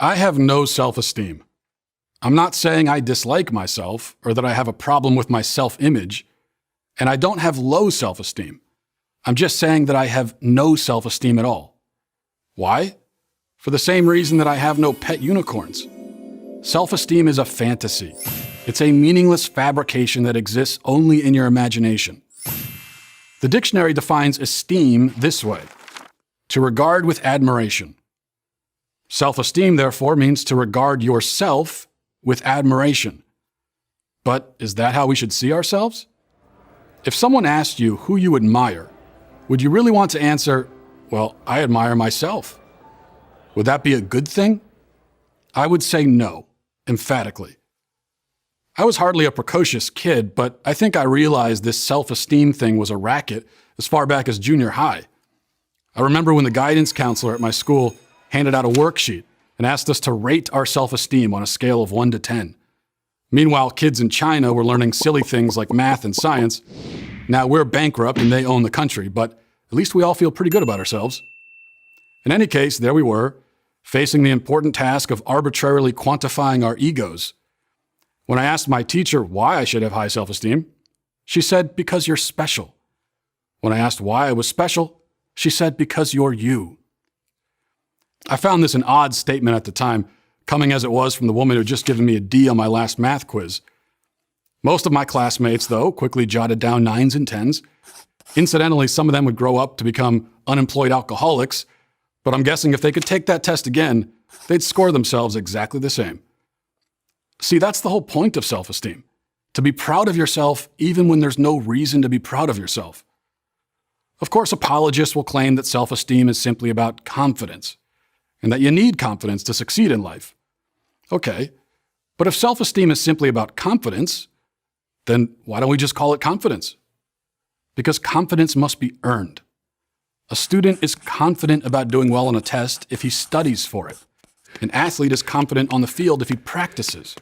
I have no self-esteem. I'm not saying I dislike myself or that I have a problem with my self-image, and I don't have low self-esteem. I'm just saying that I have no self-esteem at all. Why? For the same reason that I have no pet unicorns. Self-esteem is a fantasy. It's a meaningless fabrication that exists only in your imagination. The dictionary defines esteem this way: to regard with admiration. Self-esteem, therefore, means to regard yourself with admiration. But is that how we should see ourselves? If someone asked you who you admire, would you really want to answer, well, I admire myself? Would that be a good thing? I would say no, emphatically. I was hardly a precocious kid, but I think I realized this self-esteem thing was a racket as far back as junior high. I remember when the guidance counselor at my school handed out a worksheet and asked us to rate our self-esteem on a scale of 1 to 10. Meanwhile, kids in China were learning silly things like math and science. Now we're bankrupt and they own the country, but at least we all feel pretty good about ourselves. In any case, there we were, facing the important task of arbitrarily quantifying our egos. When I asked my teacher why I should have high self-esteem, she said, because you're special. When I asked why I was special, she said, because you're you. I found this an odd statement at the time, coming as it was from the woman who had just given me a D on my last math quiz. Most of my classmates, though, quickly jotted down 9s and 10s. Incidentally, some of them would grow up to become unemployed alcoholics, but I'm guessing if they could take that test again, they'd score themselves exactly the same. See, that's the whole point of self-esteem, to be proud of yourself even when there's no reason to be proud of yourself. Of course, apologists will claim that self-esteem is simply about confidence, and that you need confidence to succeed in life. Okay, but if self-esteem is simply about confidence, then why don't we just call it confidence? Because confidence must be earned. A student is confident about doing well on a test if he studies for it. An athlete is confident on the field if he practices.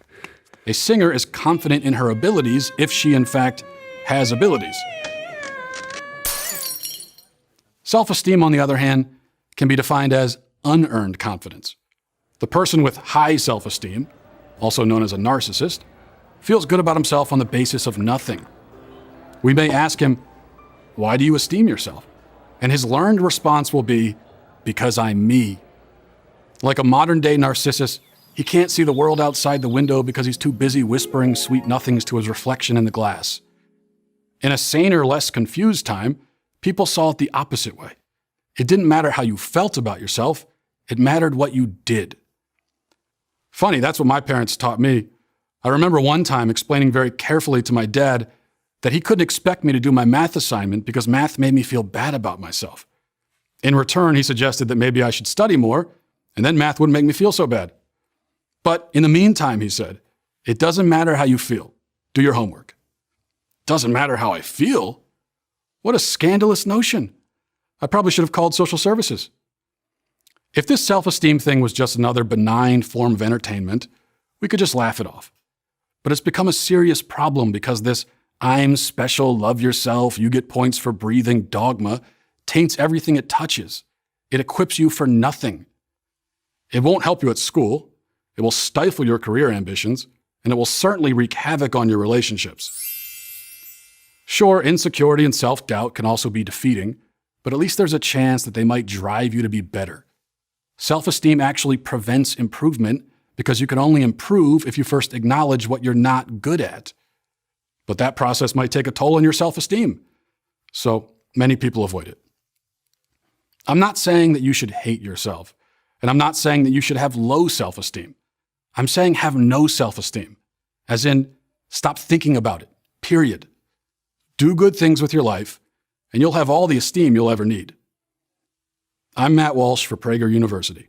A singer is confident in her abilities if she, in fact, has abilities. Self-esteem, on the other hand, can be defined as unearned confidence. The person with high self-esteem, also known as a narcissist, feels good about himself on the basis of nothing. We may ask him, why do you esteem yourself? And his learned response will be, because I'm me. Like a modern-day narcissus, he can't see the world outside the window because he's too busy whispering sweet nothings to his reflection in the glass. In a saner, less confused time, people saw it the opposite way. It didn't matter how you felt about yourself, it mattered what you did. Funny, that's what my parents taught me. I remember one time explaining very carefully to my dad that he couldn't expect me to do my math assignment because math made me feel bad about myself. In return, he suggested that maybe I should study more, and then math wouldn't make me feel so bad. But in the meantime, he said, it doesn't matter how you feel. Do your homework. Doesn't matter how I feel? What a scandalous notion. I probably should have called social services. If this self-esteem thing was just another benign form of entertainment, we could just laugh it off. But it's become a serious problem because this I'm special, love yourself, you get points for breathing dogma taints everything it touches. It equips you for nothing. It won't help you at school, it will stifle your career ambitions, and it will certainly wreak havoc on your relationships. Sure, insecurity and self-doubt can also be defeating, but at least there's a chance that they might drive you to be better. Self-esteem actually prevents improvement because you can only improve if you first acknowledge what you're not good at. But that process might take a toll on your self-esteem, so many people avoid it. I'm not saying that you should hate yourself, and I'm not saying that you should have low self-esteem. I'm saying have no self-esteem, as in stop thinking about it, period. Do good things with your life, and you'll have all the esteem you'll ever need. I'm Matt Walsh for Prager University.